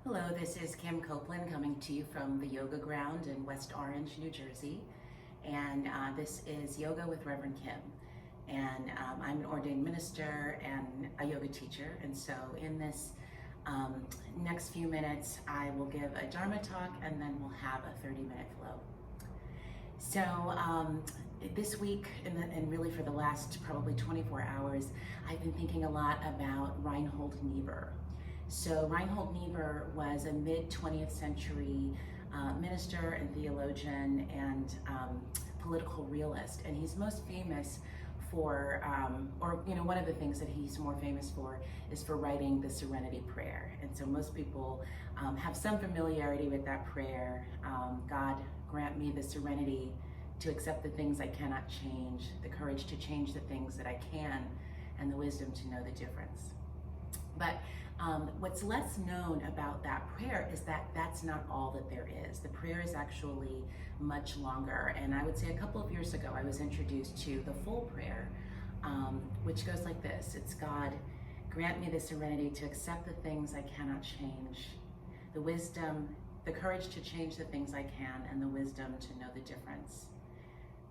Hello, this is Kim Copeland coming to you from the Yoga Ground in West Orange, New Jersey. And this is Yoga with Reverend Kim. And I'm an ordained minister and a yoga teacher. And so in this next few minutes, I will give a Dharma talk and then we'll have a 30-minute flow. So this week, and really for the last probably 24 hours, I've been thinking a lot about Reinhold Niebuhr. So Reinhold Niebuhr was a mid-20th century minister and theologian and political realist, and he's most famous for, one of the things that he's more famous for is for writing the Serenity Prayer. And so most people have some familiarity with that prayer. God, grant me the serenity to accept the things I cannot change, the courage to change the things that I can, and the wisdom to know the difference. But what's less known about that prayer is that that's not all that there is. The prayer is actually much longer. And I would say a couple of years ago, I was introduced to the full prayer, which goes like this. It's God, grant me the serenity to accept the things I cannot change, the wisdom, the courage to change the things I can, and the wisdom to know the difference.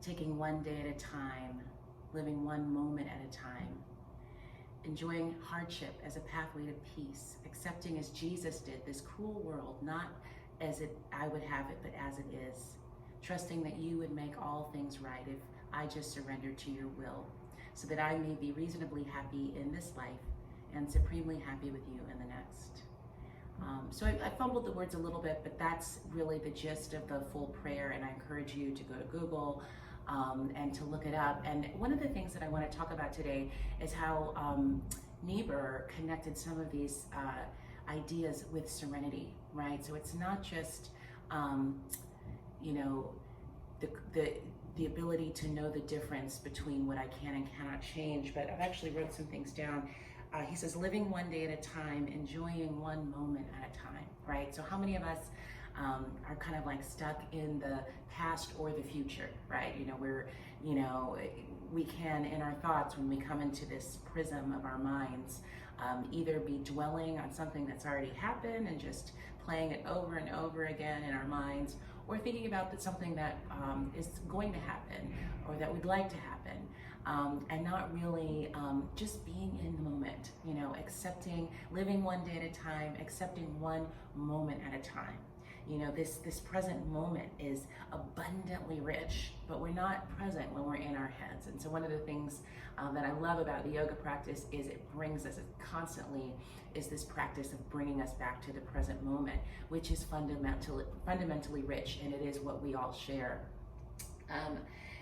Taking one day at a time, living one moment at a time, enjoying hardship as a pathway to peace, accepting as Jesus did this cruel world, not as I would have it, but as it is, trusting that you would make all things right if I just surrender to your will, so that I may be reasonably happy in this life and supremely happy with you in the next. So I fumbled the words a little bit, but that's really the gist of the full prayer, and I encourage you to go to Google and to look it up. And one of the things that I want to talk about today is how Niebuhr connected some of these ideas with serenity, right? So it's not just, the ability to know the difference between what I can and cannot change, but I've actually wrote some things down. He says, living one day at a time, enjoying one moment at a time, right? So how many of us are kind of like stuck in the past or the future, right? We can, in our thoughts, when we come into this prism of our minds, either be dwelling on something that's already happened and just playing it over and over again in our minds, or thinking about something that is going to happen or that we'd like to happen, and not really just being in the moment, accepting, living one day at a time, accepting one moment at a time. This present moment is abundantly rich, but we're not present when we're in our heads. And so one of the things that I love about the yoga practice is it brings us constantly is this practice of bringing us back to the present moment, which is fundamentally rich, and it is what we all share.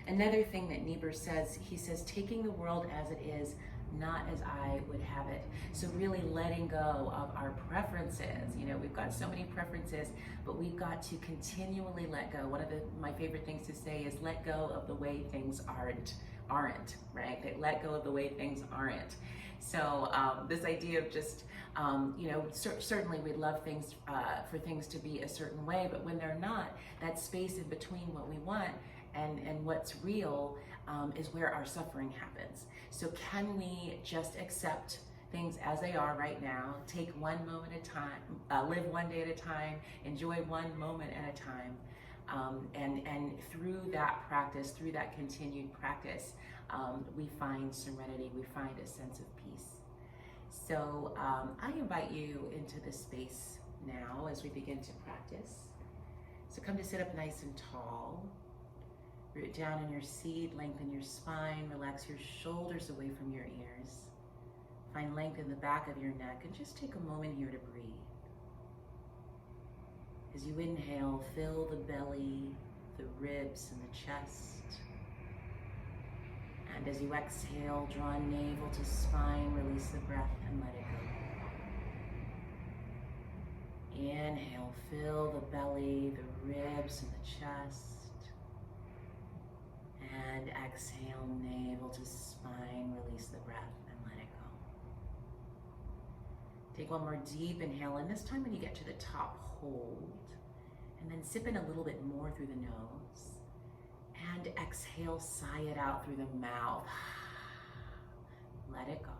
Another thing that Niebuhr says, he says, taking the world as it is, not as I would have it. So really letting go of our preferences. We've got so many preferences, but we've got to continually let go. One of my favorite things to say is let go of the way things aren't, right? They let go of the way things aren't. So this idea of just, certainly we'd love things for things to be a certain way, but when they're not, that space in between what we want and what's real is where our suffering happens. So can we just accept things as they are right now, take one moment at a time, live one day at a time, enjoy one moment at a time, and through that practice, through that continued practice, we find serenity, we find a sense of peace. So I invite you into this space now as we begin to practice. So come to sit up nice and tall. Root down in your seat, lengthen your spine, relax your shoulders away from your ears. Find length in the back of your neck, and just take a moment here to breathe. As you inhale, fill the belly, the ribs, and the chest. And as you exhale, draw navel to spine, release the breath, and let it go. Inhale, fill the belly, the ribs, and the chest. And exhale, navel to spine, release the breath, and let it go. Take one more deep inhale, and this time when you get to the top, hold. And then sip in a little bit more through the nose. And exhale, sigh it out through the mouth. Let it go.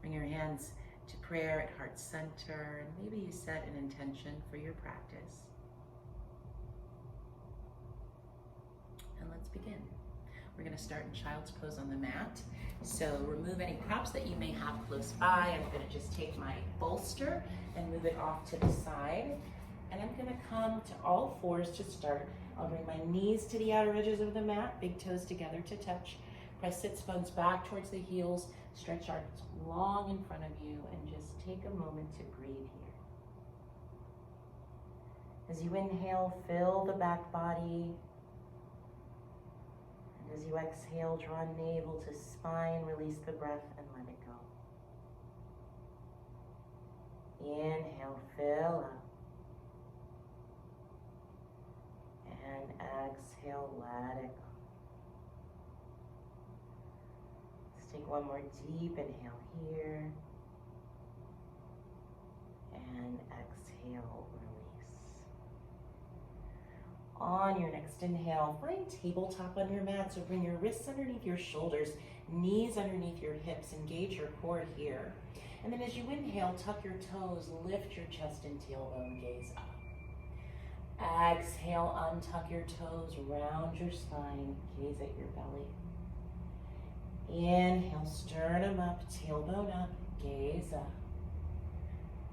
Bring your hands to prayer at heart center, and maybe you set an intention for your practice. And let's begin. We're going to start in child's pose on the mat. So remove any props that you may have close by. I'm going to just take my bolster and move it off to the side. And I'm going to come to all fours to start. I'll bring my knees to the outer edges of the mat, big toes together to touch. Press sits bones back towards the heels. Stretch arms long in front of you and just take a moment to breathe here. As you inhale, fill the back body. And as you exhale, draw navel to spine, release the breath and let it go. Inhale, fill up. And exhale, let it go. Let's take one more deep inhale here. And exhale, release. On your next inhale, bring tabletop on your mat. So bring your wrists underneath your shoulders, knees underneath your hips, engage your core here. And then as you inhale, tuck your toes, lift your chest and tailbone, gaze up. Exhale, untuck your toes, round your spine, gaze at your belly. Inhale, sternum up, tailbone up, gaze up.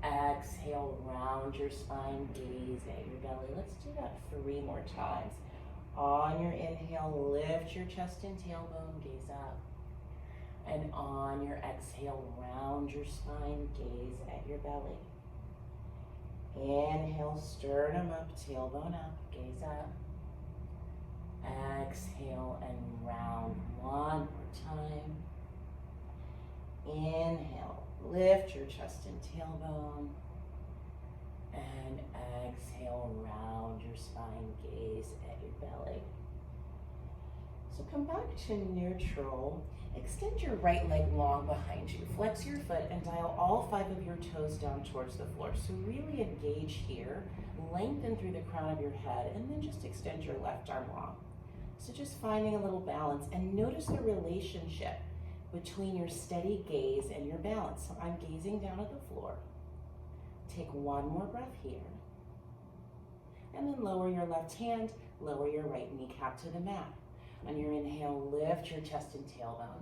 Exhale, round your spine, gaze at your belly. Let's do that 3 more times. On your inhale, lift your chest and tailbone, gaze up. And on your exhale, round your spine, gaze at your belly. Inhale, sternum up, tailbone up, gaze up. Exhale and round 1 more time. Inhale, lift your chest and tailbone. And exhale, round your spine, gaze at your belly. So come back to neutral. Extend your right leg long behind you. Flex your foot and dial all 5 of your toes down towards the floor. So really engage here. Lengthen through the crown of your head and then just extend your left arm long. So just finding a little balance and notice the relationship between your steady gaze and your balance. So I'm gazing down at the floor. Take 1 more breath here. And then lower your left hand, lower your right kneecap to the mat. On your inhale, lift your chest and tailbone.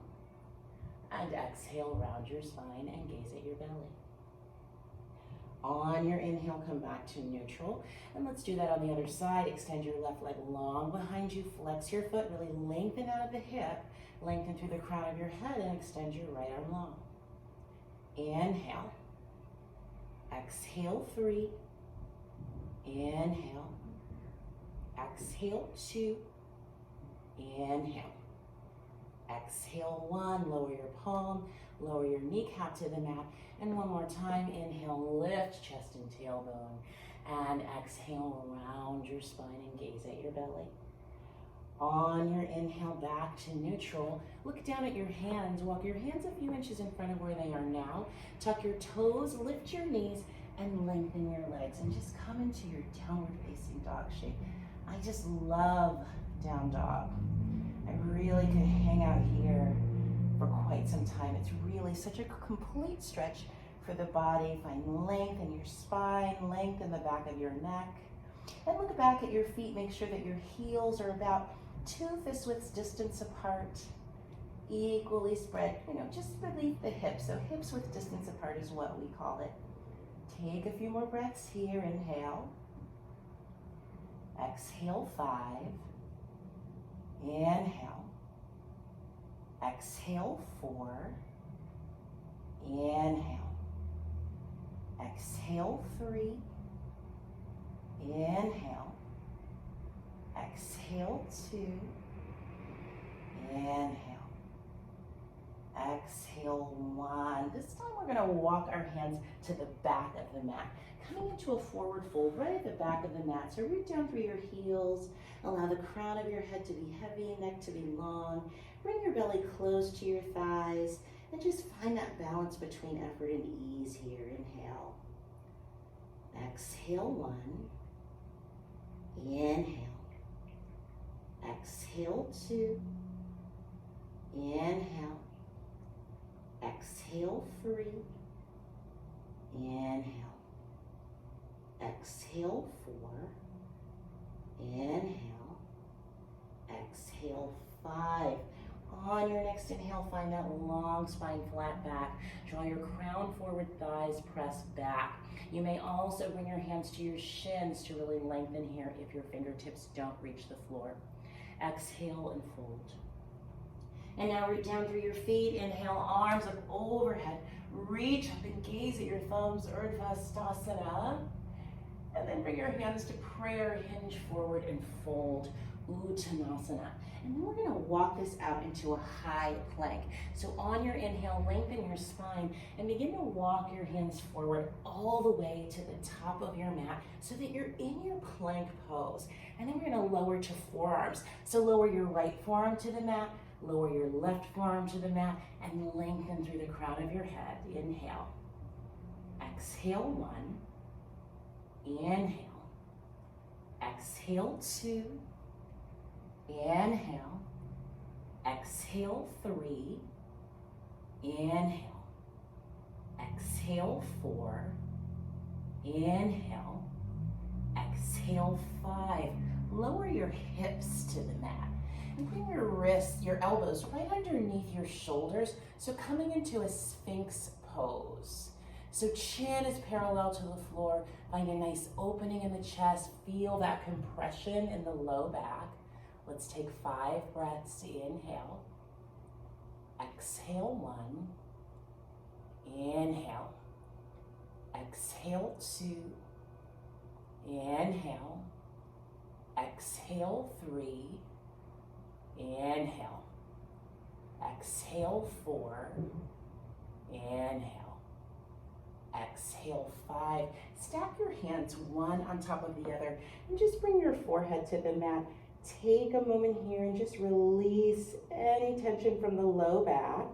And exhale, round your spine and gaze at your belly. On your inhale, come back to neutral. And let's do that on the other side. Extend your left leg long behind you. Flex your foot, really lengthen out of the hip. Lengthen through the crown of your head and extend your right arm long. Inhale. Exhale, 3. Inhale. Exhale, 2. Inhale. Exhale, 1. Lower your palm, lower your kneecap to the mat. And 1 more time. Inhale, lift chest and tailbone. And exhale, round your spine and gaze at your belly. On your inhale, back to neutral. Look down at your hands. Walk your hands a few inches in front of where they are now. Tuck your toes, lift your knees, and lengthen your legs. And just come into your downward facing dog shape. I just love down dog. I really could hang out here for quite some time. It's really such a complete stretch for the body. Find length in your spine, length in the back of your neck. And look back at your feet. Make sure that your heels are about 2 fist widths distance apart, equally spread. Just beneath the hips. So hips width distance apart is what we call it. Take a few more breaths here. Inhale. Exhale, 5. Inhale. Exhale, 4. Inhale. Exhale, 3. Inhale. Exhale, 2. Inhale. Exhale, 1. This time we're going to walk our hands to the back of the mat. Coming into a forward fold right at the back of the mat. So root down through your heels. Allow the crown of your head to be heavy, neck to be long. Bring your belly close to your thighs. And just find that balance between effort and ease here. Inhale. Exhale, 1. Inhale. Exhale, 2. Inhale. Exhale, 3. Inhale. Exhale, 4. Inhale. Exhale, 5. On your next inhale, find that long spine, flat back. Draw your crown forward, thighs press back. You may also bring your hands to your shins to really lengthen here if your fingertips don't reach the floor. Exhale and fold. And now root down through your feet. Inhale, arms up overhead. Reach up and gaze at your thumbs, Urdhva Sthasana. And then bring your hands to prayer, hinge forward and fold, Uttanasana. And then we're gonna walk this out into a high plank. So on your inhale, lengthen your spine and begin to walk your hands forward all the way to the top of your mat so that you're in your plank pose. And then we're gonna lower to forearms. So lower your right forearm to the mat, lower your left forearm to the mat, and lengthen through the crown of your head. Inhale. Exhale, 1. Inhale. Exhale, 2. Inhale. Exhale, 3. Inhale. Exhale, 4. Inhale. Exhale, 5. Lower your hips to the mat. And bring your wrists, your elbows right underneath your shoulders. So coming into a Sphinx pose. So chin is parallel to the floor. Find a nice opening in the chest. Feel that compression in the low back. Let's take 5 breaths. Inhale. Exhale, 1. Inhale. Exhale, 2. Inhale. Exhale, 3. Inhale. Exhale, 4. Inhale. Exhale, 5. Stack your hands one on top of the other and just bring your forehead to the mat. Take a moment here and just release any tension from the low back.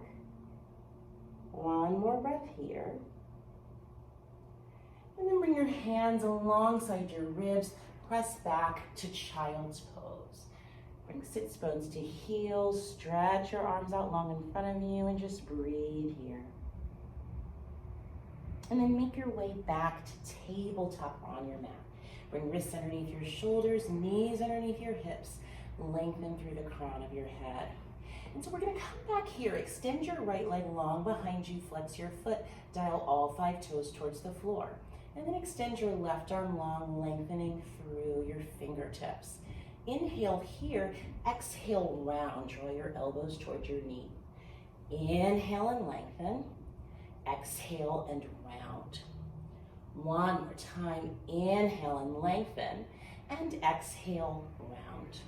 One more breath here. And then bring your hands alongside your ribs. Press back to child's pose. Bring sits bones to heels. Stretch your arms out long in front of you and just breathe here. And then make your way back to tabletop on your mat. Bring wrists underneath your shoulders, knees underneath your hips. Lengthen through the crown of your head. And so we're gonna come back here. Extend your right leg long behind you, flex your foot, dial all 5 toes towards the floor. And then extend your left arm long, lengthening through your fingertips. Inhale here, exhale round. Draw your elbows towards your knee. Inhale and lengthen. Exhale and round. One more time. Inhale and lengthen. And exhale, round.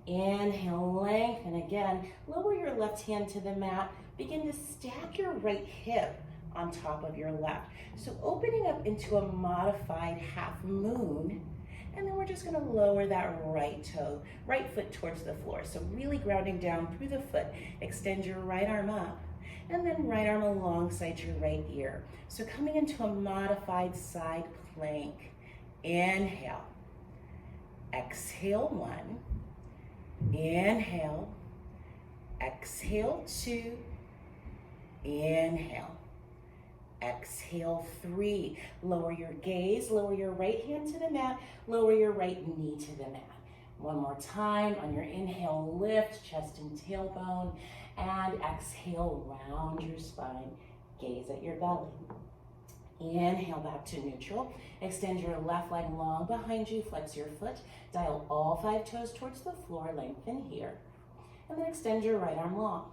Inhale, lengthen again. Lower your left hand to the mat. Begin to stack your right hip on top of your left. So opening up into a modified half moon. And then we're just gonna lower that right toe, right foot towards the floor. So really grounding down through the foot. Extend your right arm up. And then right arm alongside your right ear. So coming into a modified side plank. Inhale. Exhale, 1. Inhale. Exhale, 2. Inhale. Exhale, 3. Lower your gaze, lower your right hand to the mat, lower your right knee to the mat. One more time. On your inhale, lift, chest and tailbone, and exhale, round your spine, gaze at your belly. Inhale back to neutral. Extend your left leg long behind you, flex your foot, dial all 5 toes towards the floor, lengthen here. And then extend your right arm long.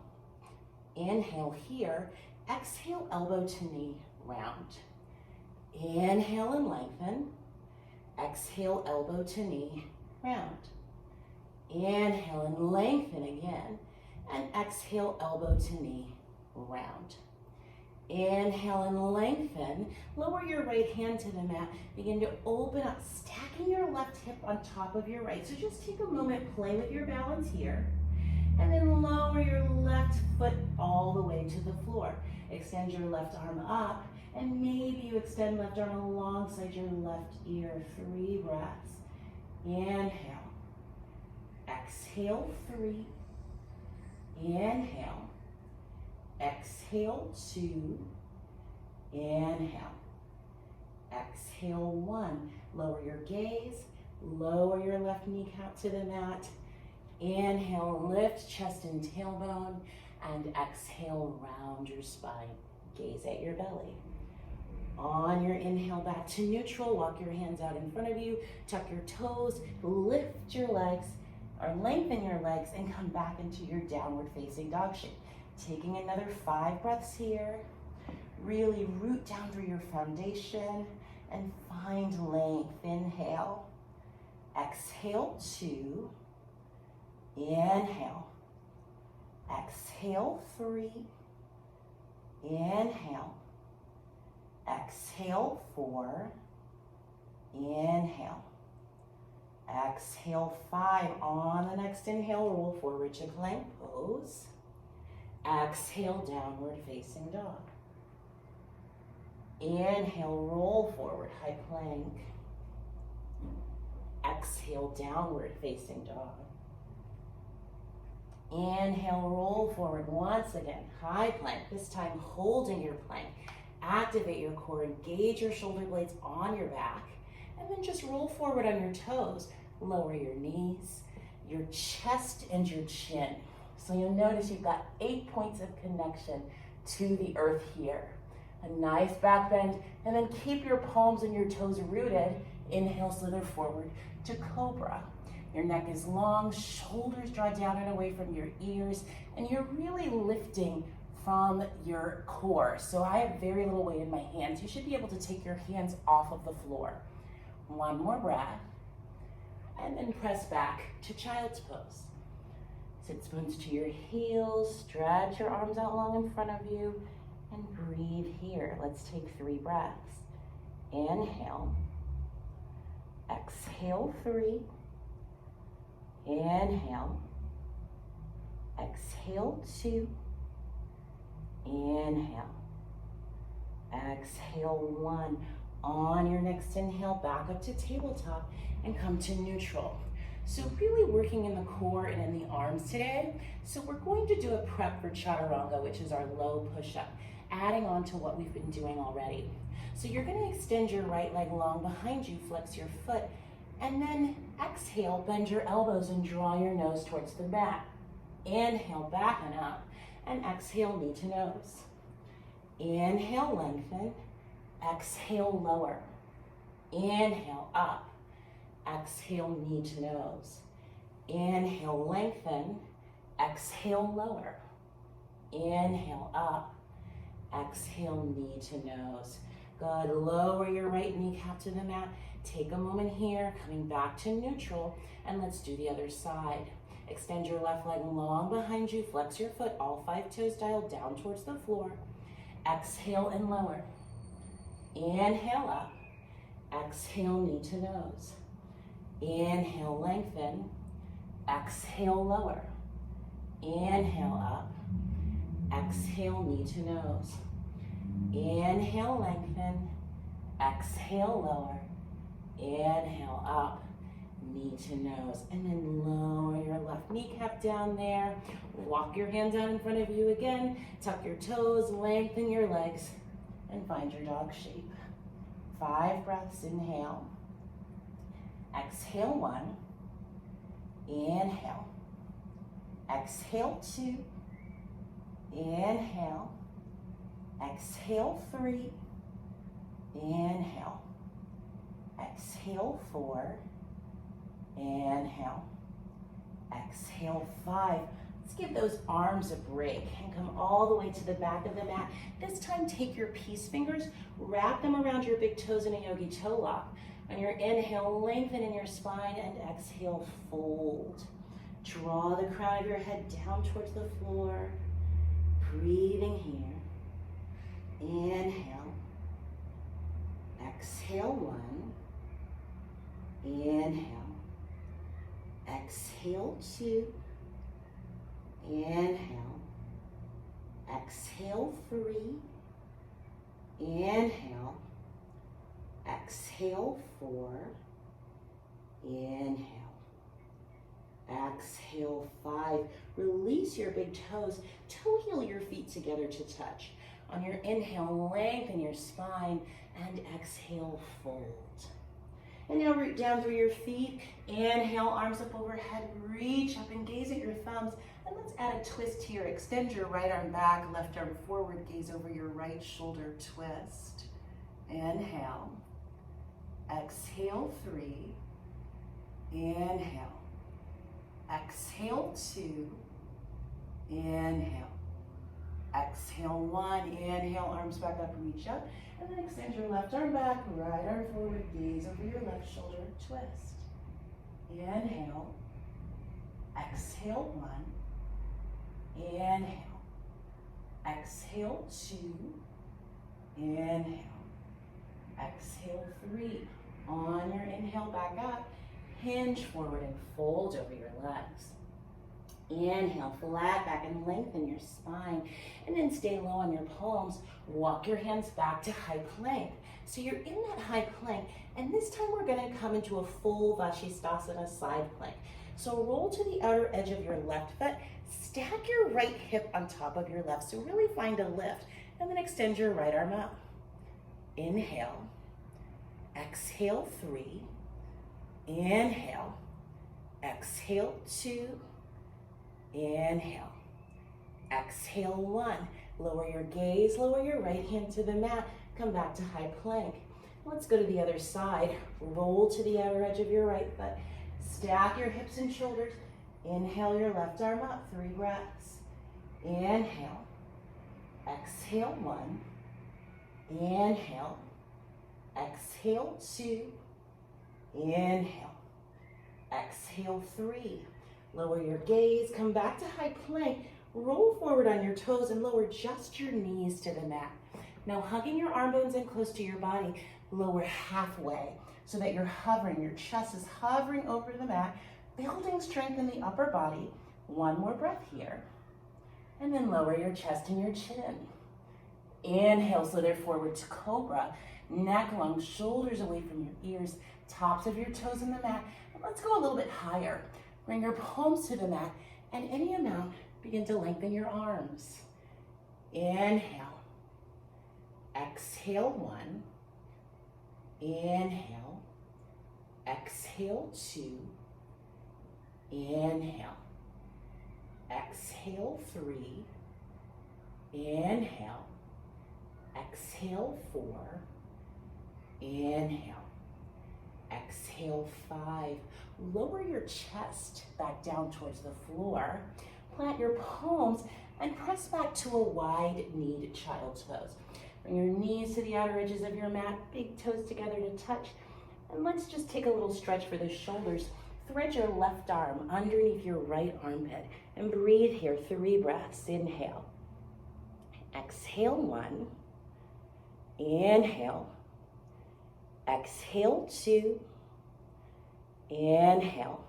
Inhale here, exhale, elbow to knee, round. Inhale and lengthen. Exhale, elbow to knee, round. Inhale and lengthen again. And exhale, elbow to knee, round. Inhale and lengthen. Lower your right hand to the mat. Begin to open up, stacking your left hip on top of your right. So just take a moment, play with your balance here. And then lower your left foot all the way to the floor. Extend your left arm up, and maybe you extend left arm alongside your left ear. 3 breaths. Inhale. Exhale, 3. Inhale. Exhale, 2. Inhale. Exhale, 1. Lower your gaze. Lower your left kneecap to the mat. Inhale, lift chest and tailbone. And exhale, round your spine. Gaze at your belly. On your inhale, back to neutral. Walk your hands out in front of you. Tuck your toes. Lift your legs, or lengthen your legs, and come back into your downward facing dog shape. Taking another 5 breaths here. Really root down through your foundation and find length. Inhale. Exhale, 2. Inhale. Exhale, 3. Inhale. Exhale, 4. Inhale. Exhale, 5. On the next inhale, roll forward to plank pose. Exhale, downward facing dog. Inhale, roll forward, high plank. Exhale, downward facing dog. Inhale, roll forward once again, high plank, this time holding your plank. Activate your core, engage your shoulder blades on your back, and then just roll forward on your toes. Lower your knees, your chest, and your chin. So you'll notice you've got 8 points of connection to the earth here. A nice back bend, and then keep your palms and your toes rooted. Inhale, slither forward to cobra. Your neck is long, shoulders draw down and away from your ears, and you're really lifting from your core. So I have very little weight in my hands. You should be able to take your hands off of the floor. One more breath, and then press back to child's pose. Sit bones to your heels, stretch your arms out long in front of you, and breathe here. Let's take 3 breaths. Inhale. Exhale, 3. Inhale. Exhale, 2. Inhale. Exhale, 1. On your next inhale, back up to tabletop and come to neutral. So really working in the core and in the arms today. So we're going to do a prep for Chaturanga, which is our low push-up, adding on to what we've been doing already. So you're going to extend your right leg long behind you, flex your foot, and then exhale, bend your elbows and draw your nose towards the mat. Inhale, back and up, and exhale, knee to nose. Inhale, lengthen. Exhale, lower. Inhale, up. Exhale, knee to nose. Inhale, lengthen. Exhale, lower. Inhale, up. Exhale, knee to nose. Good. Lower your right kneecap to the mat. Take a moment here, coming back to neutral, and let's do the other side. Extend your left leg long behind you. Flex your foot, all 5 toes dialed down towards the floor. Exhale and lower. Inhale up. Exhale, knee to nose. Inhale, lengthen. Exhale, lower. Inhale up. Exhale, knee to nose. Inhale, lengthen. Exhale, lower. Inhale, up. Knee to nose. And then lower your left kneecap down there. Walk your hands out in front of you again. Tuck your toes, lengthen your legs, and find your dog shape. 5 breaths, inhale. Exhale, 1. Inhale. Exhale, 2. Inhale. Exhale, 3. Inhale. Exhale, 4. Inhale. Exhale, 5. Let's give those arms a break and come all the way to the back of the mat. This time, take your peace fingers, wrap them around your big toes in a yogi toe lock. On your inhale, lengthen in your spine, and exhale, fold. Draw the crown of your head down towards the floor. Breathing here. Inhale. Exhale, 1. Inhale. Exhale, 2. Inhale. Exhale, 3. Inhale. Exhale, 4. Inhale. Exhale, 5. Release your big toes. Toe heel your feet together to touch. On your inhale, lengthen your spine, and exhale, fold. And now root down through your feet. Inhale, arms up overhead, reach up and gaze at your thumbs. And let's add a twist here. Extend your right arm back, left arm forward, gaze over your right shoulder, twist. Inhale. Exhale, 3. Inhale. Exhale, 2. Inhale. Exhale, 1. Inhale, arms back up, reach up. And then extend your left arm back, right arm forward, gaze over your left shoulder, twist. Inhale. Exhale, 1. Inhale. Exhale, 2. Inhale. Exhale, 3. On your inhale, back up. Hinge forward and fold over your legs. Inhale, flat back and lengthen your spine. And then stay low on your palms. Walk your hands back to high plank. So you're in that high plank, and this time we're gonna come into a full Vashisthasana side plank. So roll to the outer edge of your left foot, stack your right hip on top of your left, so really find a lift, and then extend your right arm up. Inhale, exhale, 3, inhale, exhale, 2, inhale, exhale, 1. Lower your gaze, lower your right hand to the mat, come back to high plank. Let's go to the other side. Roll to the outer edge of your right foot, stack your hips and shoulders, inhale your left arm up, 3 breaths. Inhale, exhale, 1, inhale, exhale, 2, inhale, exhale, 3. Lower your gaze, come back to high plank, roll forward on your toes and lower just your knees to the mat. Now hugging your arm bones in close to your body, lower halfway so that you're hovering, your chest is hovering over the mat, building strength in the upper body. 1 more breath here. And then lower your chest and your chin. Inhale, slither forward to cobra, neck long, shoulders away from your ears, tops of your toes in the mat. And let's go a little bit higher. Bring your palms to the mat, and any amount, begin to lengthen your arms. Inhale. Exhale, 1. Inhale. Exhale, 2. Inhale. Exhale, 3. Inhale. Exhale, 4. Inhale. Exhale, 5. Lower your chest back down towards the floor. Plant your palms and press back to a wide-kneed child's pose. Bring your knees to the outer edges of your mat, big toes together to touch. And let's just take a little stretch for the shoulders. Thread your left arm underneath your right armpit and breathe here, 3 breaths. Inhale. Exhale, 1. Inhale. Exhale, 2. Inhale.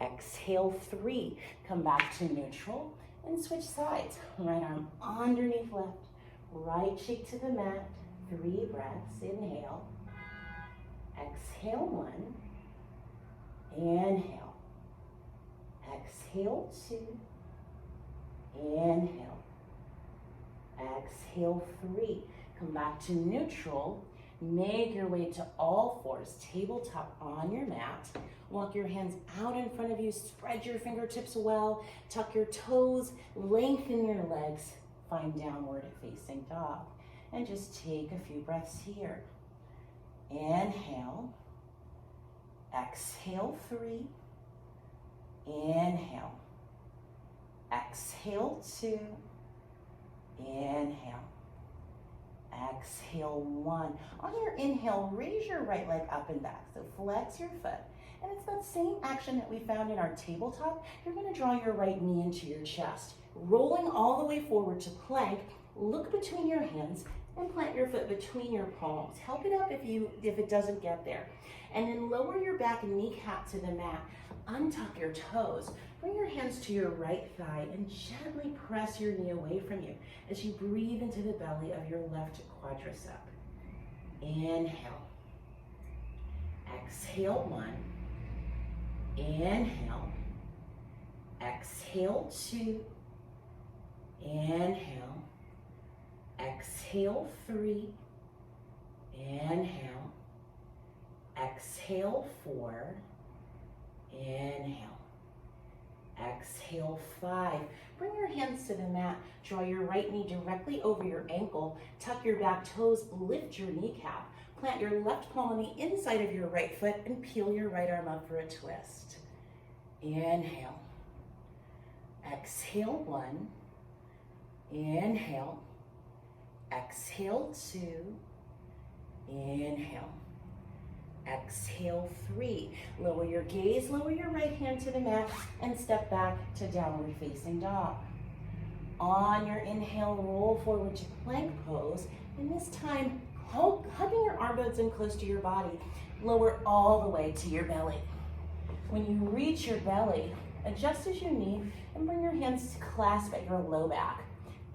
Exhale, 3. Come back to neutral and switch sides. Right arm underneath left, right cheek to the mat. 3 breaths. Inhale. Exhale, 1. Inhale. Exhale, 2. Inhale. Exhale, 3. Come back to neutral. Make your way to all fours, tabletop on your mat. Walk your hands out in front of you, spread your fingertips well, tuck your toes, lengthen your legs, find downward facing dog. And just take a few breaths here. Inhale, exhale, 3. Inhale, exhale, 2. Inhale. Exhale, 1. On your inhale, raise your right leg up and back. So flex your foot. And it's that same action that we found in our tabletop. You're going to draw your right knee into your chest. Rolling all the way forward to plank, look between your hands and plant your foot between your palms. Help it up if it doesn't get there. And then lower your back kneecap to the mat. Untuck your toes. Bring your hands to your right thigh and gently press your knee away from you as you breathe into the belly of your left quadricep. Inhale. Exhale, 1. Inhale. Exhale, 2. Inhale. Exhale, 3. Inhale. Exhale, 4. Inhale. Exhale, 5. Bring your hands to the mat. Draw your right knee directly over your ankle. Tuck your back toes, lift your kneecap. Plant your left palm on the inside of your right foot and peel your right arm up for a twist. Inhale. Exhale, 1. Inhale. Exhale, 2. Inhale. Exhale, 3. Lower your gaze, lower your right hand to the mat, and step back to downward facing dog. On your inhale, roll forward to plank pose, and this time, hugging your arm bones in close to your body, lower all the way to your belly. When you reach your belly, adjust as you need, and bring your hands to clasp at your low back.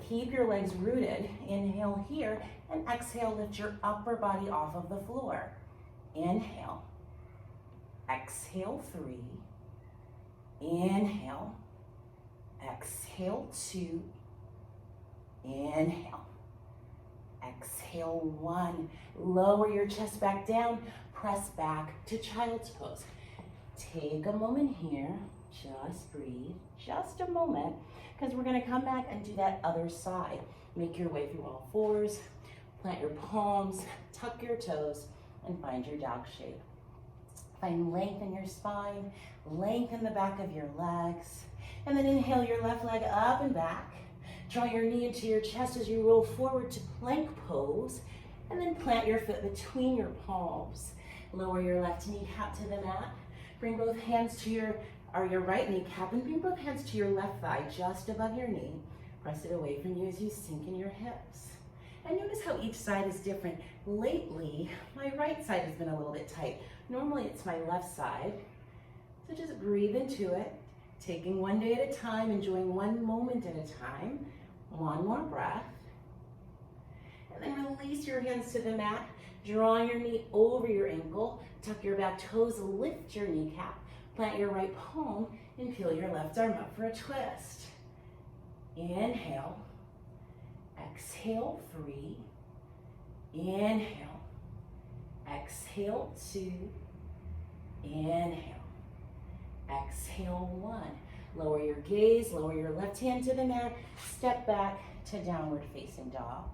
Keep your legs rooted. Inhale here, and exhale, lift your upper body off of the floor. Inhale. Exhale, 3. Inhale. Exhale, 2. Inhale. Exhale, 1. Lower your chest back down. Press back to child's pose. Take a moment here. Just breathe. Just a moment. Because we're going to come back and do that other side. Make your way through all fours. Plant your palms. Tuck your toes. And find your dog shape. Find length in your spine, lengthen the back of your legs, and then inhale your left leg up and back. Draw your knee into your chest as you roll forward to plank pose, and then plant your foot between your palms. Lower your left kneecap to the mat. Bring both hands to your right kneecap, and bring both hands to your left thigh just above your knee. Press it away from you as you sink in your hips. And notice how each side is different. Lately, my right side has been a little bit tight. Normally it's my left side. So just breathe into it, taking one day at a time, enjoying one moment at a time. One more breath. And then release your hands to the mat, drawing your knee over your ankle, tuck your back toes, lift your kneecap, plant your right palm, and peel your left arm up for a twist. Inhale. Exhale, 3. Inhale. Exhale, 2. Inhale. Exhale, 1. Lower your gaze, lower your left hand to the mat, step back to downward facing dog.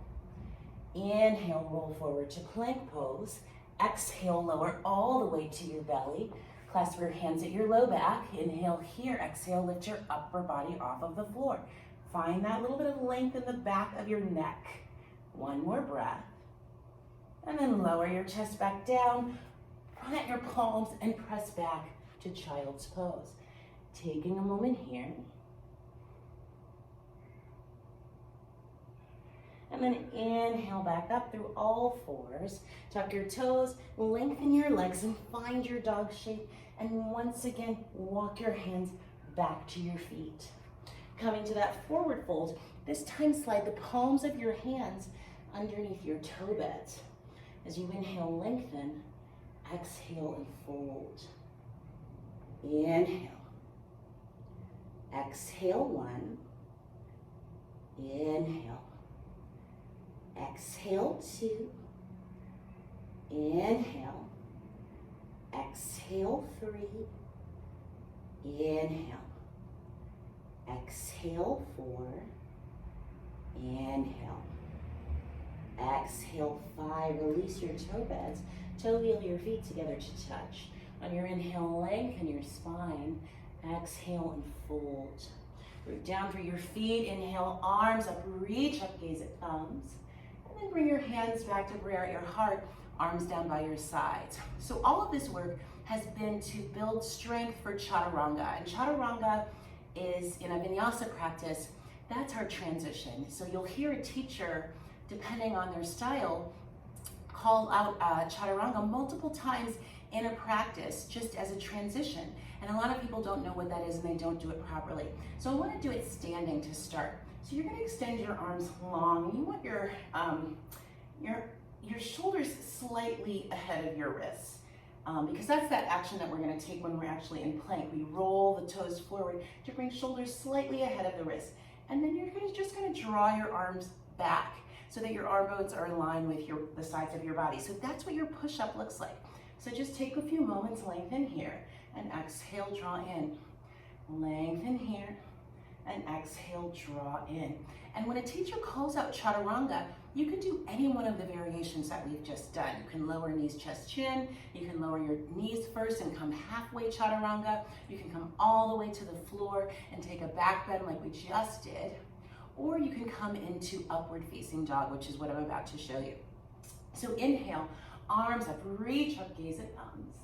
Inhale, roll forward to plank pose. Exhale, lower all the way to your belly. Clasp your hands at your low back. Inhale here, exhale, lift your upper body off of the floor. Find that little bit of length in the back of your neck. One more breath. And then lower your chest back down, plant your palms, and press back to child's pose. Taking a moment here. And then inhale back up through all fours. Tuck your toes, lengthen your legs, and find your dog shape. And once again, walk your hands back to your feet. Coming to that forward fold, this time slide the palms of your hands underneath your toe beds. As you inhale, lengthen, exhale, and fold. Inhale. Exhale, 1. Inhale. Exhale, 2. Inhale. Exhale, 3. Inhale. Exhale, 4. Inhale. Exhale, 5. Release your toe beds. Toe heel your feet together to touch. On your inhale, lengthen your spine. Exhale and fold. Root down for your feet. Inhale, arms up, reach up, gaze at thumbs. And then bring your hands back to prayer at your heart, arms down by your sides. So all of this work has been to build strength for Chaturanga. And Chaturanga is in a vinyasa practice, that's our transition. So you'll hear a teacher, depending on their style, call out Chaturanga multiple times in a practice just as a transition. And a lot of people don't know what that is and they don't do it properly. So I want to do it standing to start. So you're going to extend your arms long. You want your shoulders slightly ahead of your wrists. Because that's that action that we're going to take when we're actually in plank. We roll the toes forward to bring shoulders slightly ahead of the wrist. And then you're just going to draw your arms back. so that your arm bones are in line with the sides of your body. So that's what your push-up looks like. So just take a few moments, lengthen here, and exhale, draw in. Lengthen here, and exhale, draw in. And when a teacher calls out Chaturanga, you can do any one of the variations that we've just done. You can lower knees, chest, chin. You can lower your knees first and come halfway Chaturanga. You can come all the way to the floor and take a back bend like we just did. Or you can come into upward facing dog, which is what I'm about to show you. So inhale, arms up, reach up, gaze at thumbs.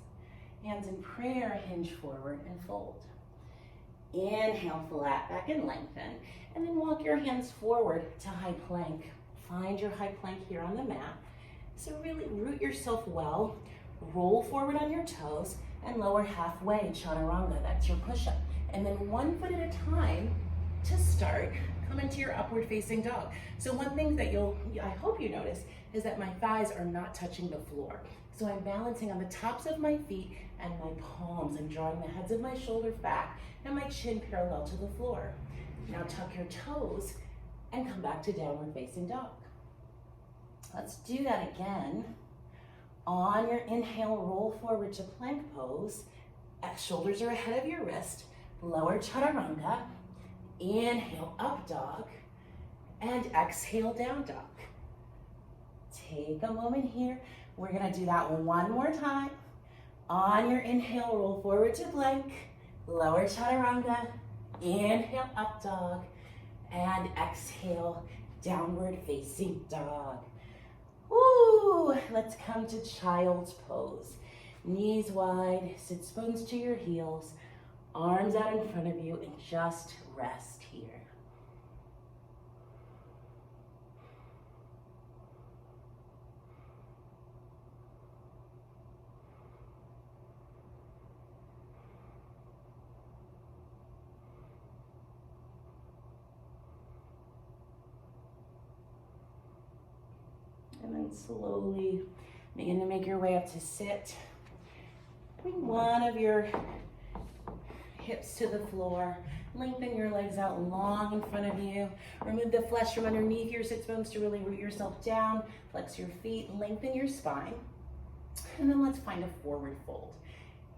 Hands in prayer, hinge forward and fold. Inhale, flat back and lengthen. And then walk your hands forward to high plank. Find your high plank here on the mat. So really root yourself well. Roll forward on your toes and lower halfway, Chaturanga. That's your push-up. And then 1 foot at a time to start. Come into your upward facing dog. So one thing that I hope you notice is that my thighs are not touching the floor. So I'm balancing on the tops of my feet and my palms. I'm drawing the heads of my shoulders back and my chin parallel to the floor. Now tuck your toes and come back to downward facing dog. Let's do that again. On your inhale, roll forward to plank pose. Shoulders are ahead of your wrist. Lower Chaturanga. Inhale, up dog. And exhale, down dog. Take a moment here. We're gonna do that one more time. On your inhale, roll forward to plank. Lower Chaturanga. Inhale, up dog. And exhale, downward facing dog. Woo! Let's come to child's pose. Knees wide, sit bones to your heels, arms out in front of you, and just rest here. And then slowly begin to make your way up to sit. Bring one of your hips to the floor. Lengthen your legs out long in front of you. Remove the flesh from underneath your sits bones to really root yourself down. Flex your feet, lengthen your spine. And then let's find a forward fold.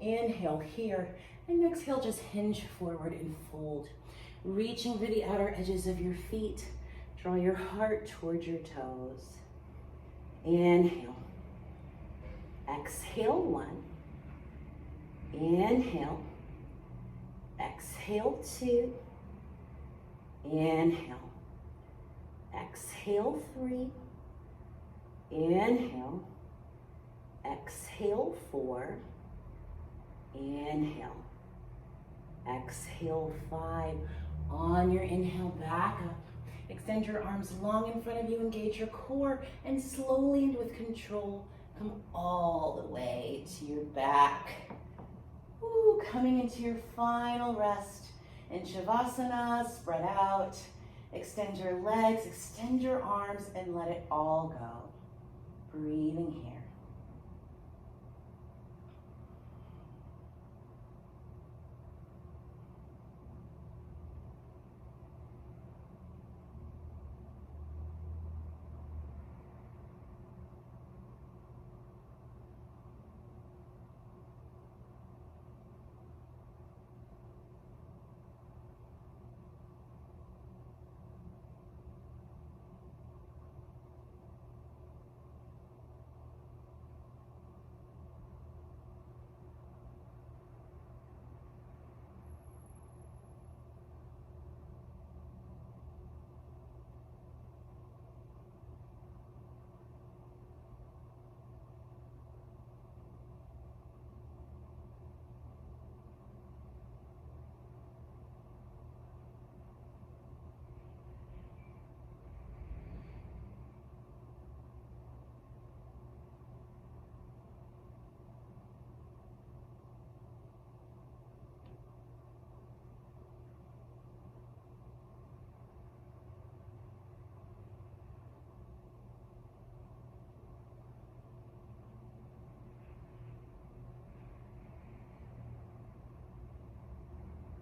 Inhale here, and exhale, just hinge forward and fold. Reaching for the outer edges of your feet. Draw your heart towards your toes. Inhale. Exhale, 1. Inhale. Exhale, 2. Inhale. Exhale, 3. Inhale. Exhale, 4. Inhale. Exhale, 5. On your inhale, back up. Extend your arms long in front of you, engage your core, and slowly and with control, come all the way to your back. Ooh, coming into your final rest in Shavasana, spread out. Extend your legs, extend your arms, and let it all go. Breathing here.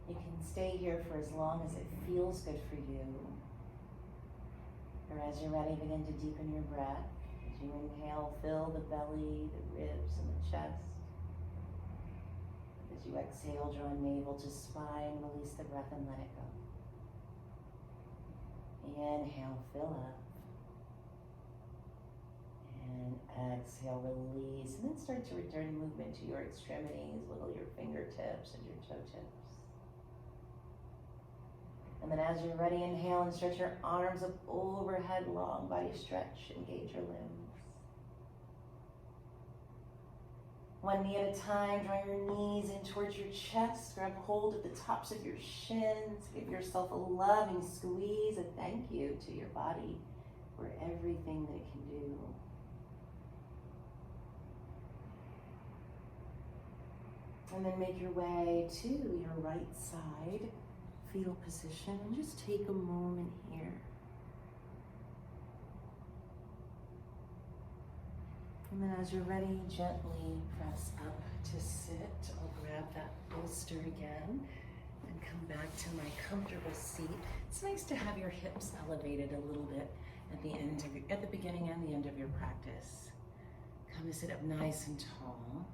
You can stay here for as long as it feels good for you. Or as you're ready, begin to deepen your breath. As you inhale, fill the belly, the ribs, and the chest. As you exhale, draw navel to spine, release the breath and let it go. Inhale, fill up. And exhale, release. And then start to return movement to your extremities. Wiggle your fingertips and your toe tips. And then as you're ready, inhale and stretch your arms up overhead, long body stretch, engage your limbs. One knee at a time, draw your knees in towards your chest, grab hold of the tops of your shins, give yourself a loving squeeze, a thank you to your body for everything that it can do. And then make your way to your right side, fetal position, and just take a moment here. And then as you're ready, gently press up to sit. I'll grab that bolster again and come back to my comfortable seat. It's nice to have your hips elevated a little bit at the beginning and the end of your practice. Come to sit up nice and tall.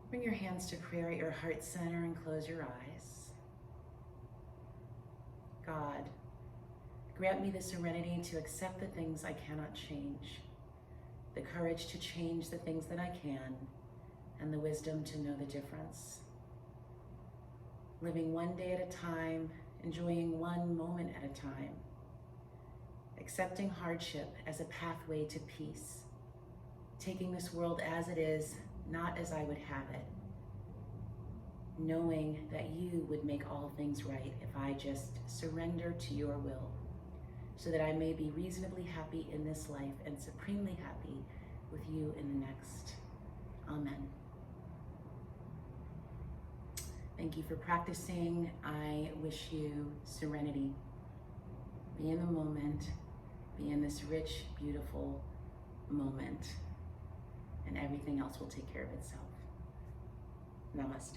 Bring your hands to prayer at your heart center and close your eyes. God, grant me the serenity to accept the things I cannot change, the courage to change the things that I can, and the wisdom to know the difference. Living one day at a time, enjoying one moment at a time, accepting hardship as a pathway to peace, taking this world as it is, not as I would have it, knowing that you would make all things right if I just surrender to your will, so that I may be reasonably happy in this life and supremely happy with you in the next. Amen. Thank you for practicing. I wish you serenity. Be in the moment, be in this rich, beautiful moment, and everything else will take care of itself. Namaste.